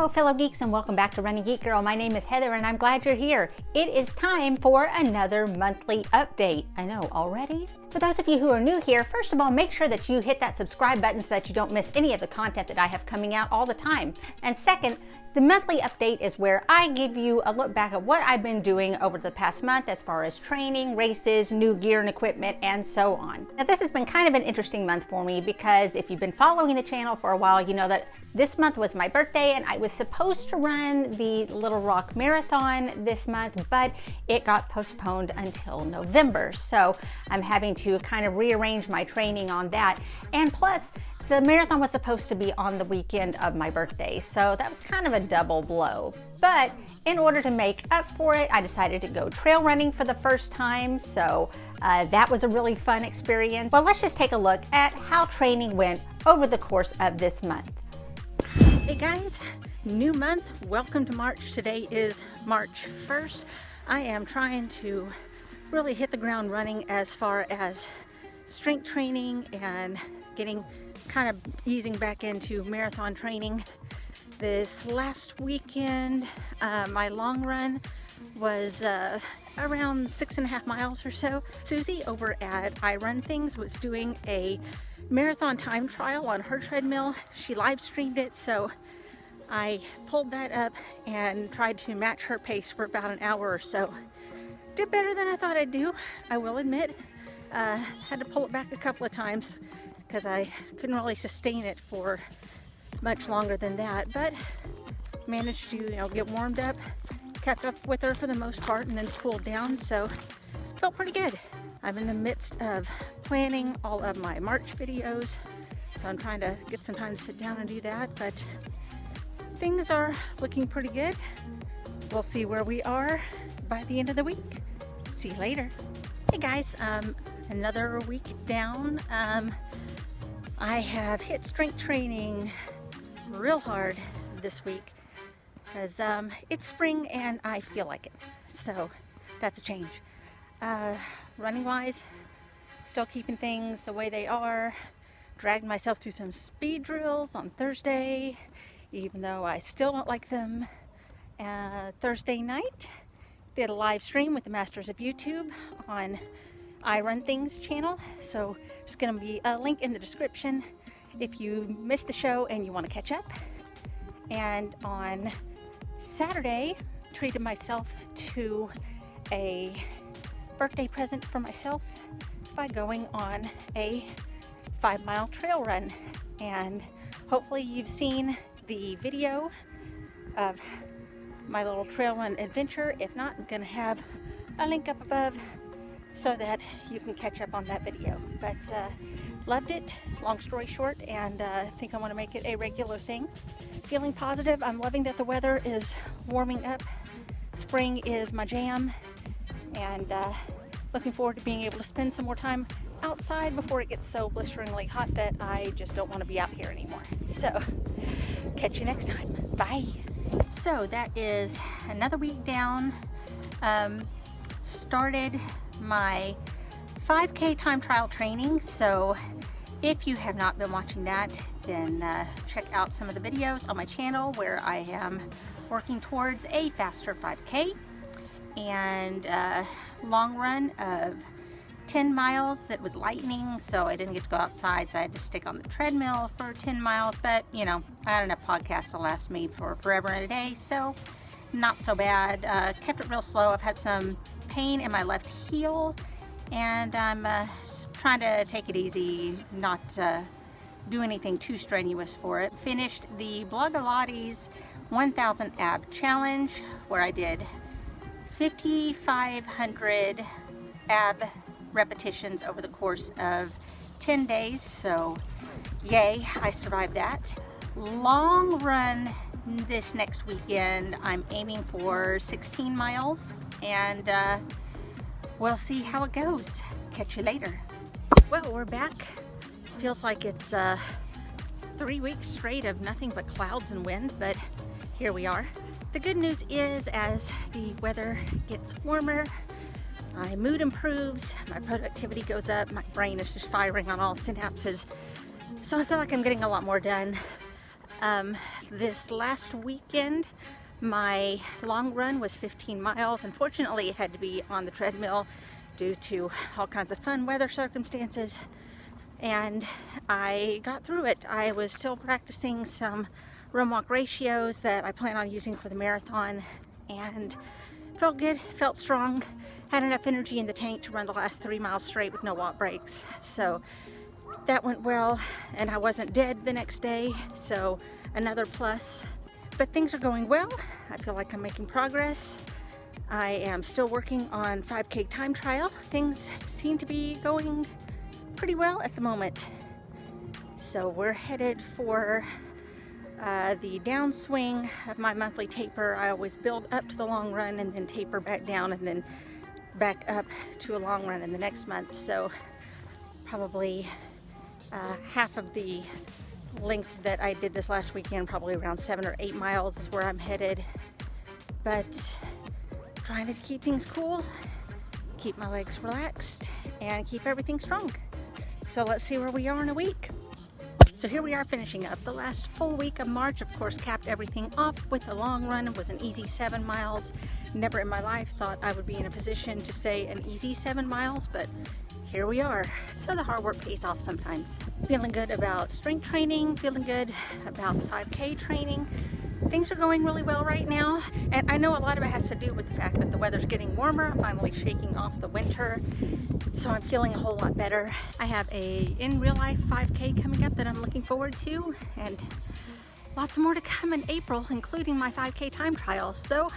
Hello fellow geeks and welcome back to Running Geek Girl. My name is Heather and I'm glad you're here. It is time for another monthly update. I know, already? For those of you who are new here, first of all, make sure that you hit that subscribe button so that you don't miss any of the content that I have coming out all the time. And second, the monthly update is where I give you a look back at what I've been doing over the past month as far as training, races, new gear and equipment, and so on. Now this has been kind of an interesting month for me because if you've been following the channel for a while, you know that this month was my birthday and I was supposed to run the Little Rock Marathon this month, but it got postponed until November. So I'm having to kind of rearrange my training on that. And plus, the marathon was supposed to be on the weekend of my birthday, so that was kind of a double blow. But in order to make up for it, I decided to go trail running for the first time, so that was a really fun experience. Well, let's just take a look at how training went over the course of this month. Hey guys, new month. Welcome to March. Today is March 1st. I am trying to really hit the ground running as far as strength training and getting kind of easing back into marathon training. This last weekend, my long run was around 6.5 miles or so. Susie over at I Run Things was doing a marathon time trial on her treadmill. She live streamed it, so I pulled that up and tried to match her pace for about an hour or so. Did better than I thought I'd do, I will admit. Had to pull it back a couple of times because I couldn't really sustain it for much longer than that, but managed to, get warmed up, kept up with her for the most part, and then cooled down, so felt pretty good. I'm in the midst of planning all of my March videos, so I'm trying to get some time to sit down and do that, but things are looking pretty good. We'll see where we are by the end of the week. See you later. Hey guys, another week down. I have hit strength training real hard this week because it's spring and I feel like it, so that's a change. Running wise, still keeping things the way they are. Dragged myself through some speed drills on Thursday, even though I still don't like them. Thursday night, did a live stream with the Masters of YouTube on I Run Things channel, so there's going to be a link in the description if you missed the show and you want to catch up. And on Saturday, treated myself to a birthday present for myself by going on a 5-mile trail run, and hopefully you've seen the video of my little trail run adventure. If not, I'm going to have a link up above so that you can catch up on that video. But loved it, long story short, and think I want to make it a regular thing. Feeling positive. I'm loving that the weather is warming up. Spring is my jam, and looking forward to being able to spend some more time outside before it gets so blisteringly hot that I just don't want to be out here anymore. So catch you next time. Bye. So that is another week down. Started my 5K time trial training, so if you have not been watching that, then check out some of the videos on my channel where I am working towards a faster 5K and long run of 10 miles that was lightning, so I didn't get to go outside, so I had to stick on the treadmill for 10 miles, but I had enough podcasts to last me for forever and a day, so not so bad. Kept it real slow. I've had some pain in my left heel, and I'm trying to take it easy, not do anything too strenuous for it. Finished the Blogilates 1000 ab challenge, where I did 5,500 ab repetitions over the course of 10 days, so yay, I survived that. Long run this next weekend, I'm aiming for 16 miles, and we'll see how it goes. Catch you later. Well, we're back. Feels like it's 3 weeks straight of nothing but clouds and wind, but here we are. The good news is, as the weather gets warmer, my mood improves, my productivity goes up, my brain is just firing on all synapses, so I feel like I'm getting a lot more done. This last weekend, my long run was 15 miles. Unfortunately, it had to be on the treadmill due to all kinds of fun weather circumstances, and I got through it. I was still practicing some run walk ratios that I plan on using for the marathon, and felt good, felt strong, had enough energy in the tank to run the last 3 miles straight with no walk breaks. So that went well, and I wasn't dead the next day, so another plus. But things are going well. I feel like I'm making progress. I am still working on 5K time trial. Things seem to be going pretty well at the moment. So we're headed for the downswing of my monthly taper. I always build up to the long run and then taper back down and then back up to a long run in the next month. So probably half of the length that I did this last weekend, probably around 7 or 8 miles is where I'm headed. But trying to keep things cool, keep my legs relaxed, and keep everything strong. So let's see where we are in a week. So here we are finishing up. The last full week of March, of course, capped everything off with a long run. It was an easy 7 miles. Never in my life thought I would be in a position to say an easy 7 miles, but here we are. So the hard work pays off sometimes. Feeling good about strength training, feeling good about the 5K training. Things are going really well right now, and I know a lot of it has to do with the fact that the weather's getting warmer. I'm finally shaking off the winter, so I'm feeling a whole lot better. I have a in real life 5K coming up that I'm looking forward to, and lots more to come in April, including my 5K time trial. So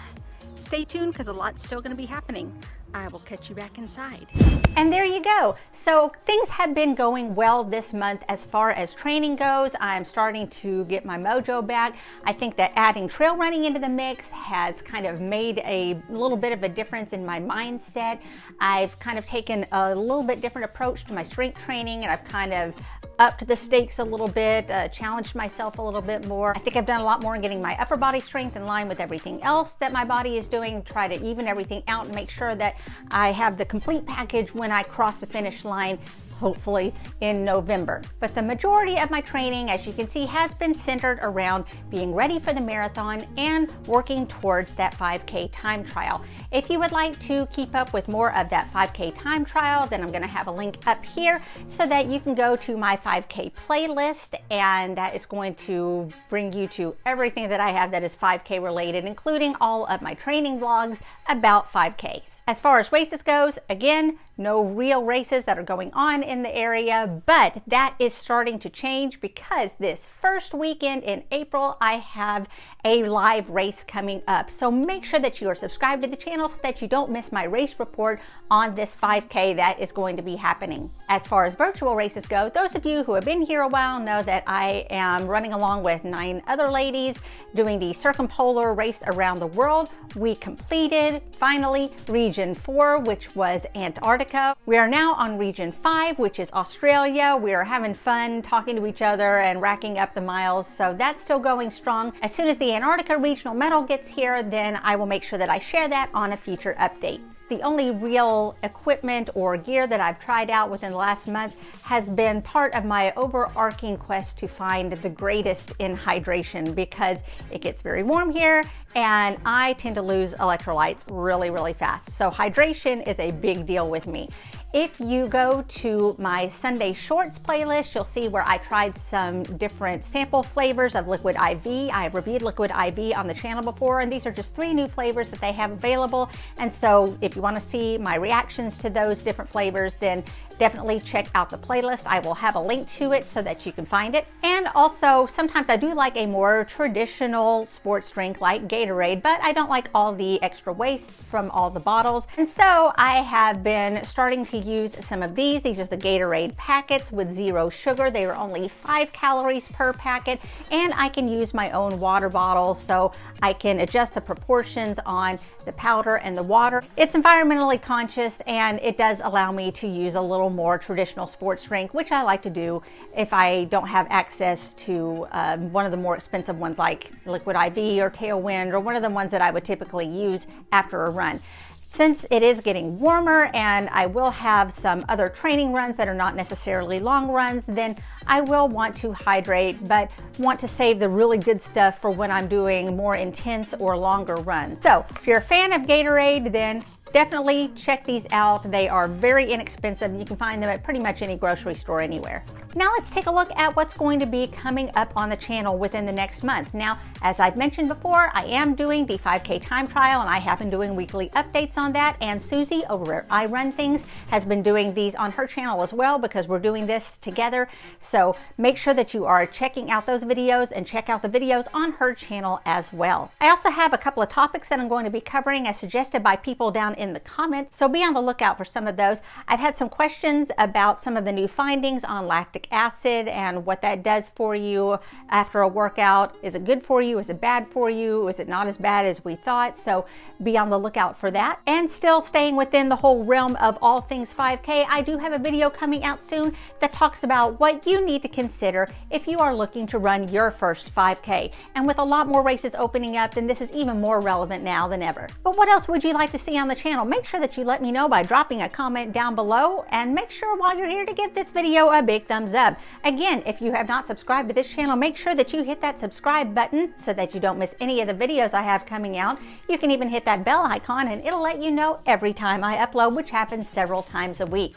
stay tuned, because a lot's still going to be happening. I will catch you back inside. And there you go. So things have been going well this month as far as training goes. I'm starting to get my mojo back. I think that adding trail running into the mix has kind of made a little bit of a difference in my mindset. I've kind of taken a little bit different approach to my strength training, and I've kind of upped the stakes a little bit, challenged myself a little bit more. I think I've done a lot more in getting my upper body strength in line with everything else that my body is doing, try to even everything out and make sure that I have the complete package when I cross the finish line, hopefully in November. But the majority of my training, as you can see, has been centered around being ready for the marathon and working towards that 5K time trial. If you would like to keep up with more of that 5K time trial, then I'm going to have a link up here so that you can go to my 5K playlist, and that is going to bring you to everything that I have that is 5K related, including all of my training vlogs about 5Ks. As far as races goes, again, no real races that are going on in the area, but that is starting to change because this first weekend in April, I have a live race coming up. So make sure that you are subscribed to the channel so that you don't miss my race report on this 5K that is going to be happening. As far as virtual races go, those of you who have been here a while know that I am running along with 9 other ladies doing the circumpolar race around the world. We completed, finally, Region 4, which was Antarctica. We are now on Region 5, which is Australia. We are having fun talking to each other and racking up the miles, so that's still going strong. As soon as the Antarctica Regional Medal gets here, then I will make sure that I share that on a future update. The only real equipment or gear that I've tried out within the last month has been part of my overarching quest to find the greatest in hydration, because it gets very warm here and I tend to lose electrolytes really, really fast. So hydration is a big deal with me. If you go to my Sunday Shorts playlist, you'll see where I tried some different sample flavors of Liquid IV. I have reviewed Liquid IV on the channel before, and these are just 3 new flavors that they have available. And so if you want to see my reactions to those different flavors, then definitely check out the playlist. I will have a link to it so that you can find it. And also, sometimes I do like a more traditional sports drink like Gatorade, but I don't like all the extra waste from all the bottles. And so I have been starting to use some of these. These are the Gatorade packets with 0 sugar. They are only 5 calories per packet, and I can use my own water bottle, so I can adjust the proportions on the powder and the water. It's environmentally conscious, and it does allow me to use a little more traditional sports drink, which I like to do if I don't have access to one of the more expensive ones like Liquid IV or Tailwind, or one of the ones that I would typically use after a run. Since it is getting warmer and I will have some other training runs that are not necessarily long runs, then I will want to hydrate, but want to save the really good stuff for when I'm doing more intense or longer runs. So if you're a fan of Gatorade, then definitely check these out. They are very inexpensive. You can find them at pretty much any grocery store anywhere. Now let's take a look at what's going to be coming up on the channel within the next month. Now, as I've mentioned before, I am doing the 5K time trial and I have been doing weekly updates on that. And Susie over at I Run Things has been doing these on her channel as well because we're doing this together. So make sure that you are checking out those videos and check out the videos on her channel as well. I also have a couple of topics that I'm going to be covering as suggested by people down in the comments. So be on the lookout for some of those. I've had some questions about some of the new findings on lactic acid and what that does for you after a workout. Is it good for you? Is it bad for you? Is it not as bad as we thought? So be on the lookout for that. And still staying within the whole realm of all things 5K, I do have a video coming out soon that talks about what you need to consider if you are looking to run your first 5K. And with a lot more races opening up, then this is even more relevant now than ever. But what else would you like to see on the channel? Make sure that you let me know by dropping a comment down below, and make sure while you're here to give this video a big thumbs up. Again, if you have not subscribed to this channel, make sure that you hit that subscribe button so that you don't miss any of the videos I have coming out. You can even hit that bell icon and it'll let you know every time I upload, which happens several times a week.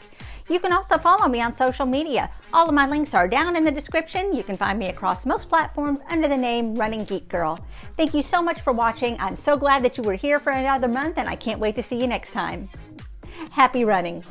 You can also follow me on social media. All of my links are down in the description. You can find me across most platforms under the name Running Geek Girl. Thank you so much for watching. I'm so glad that you were here for another month and I can't wait to see you next time. Happy running.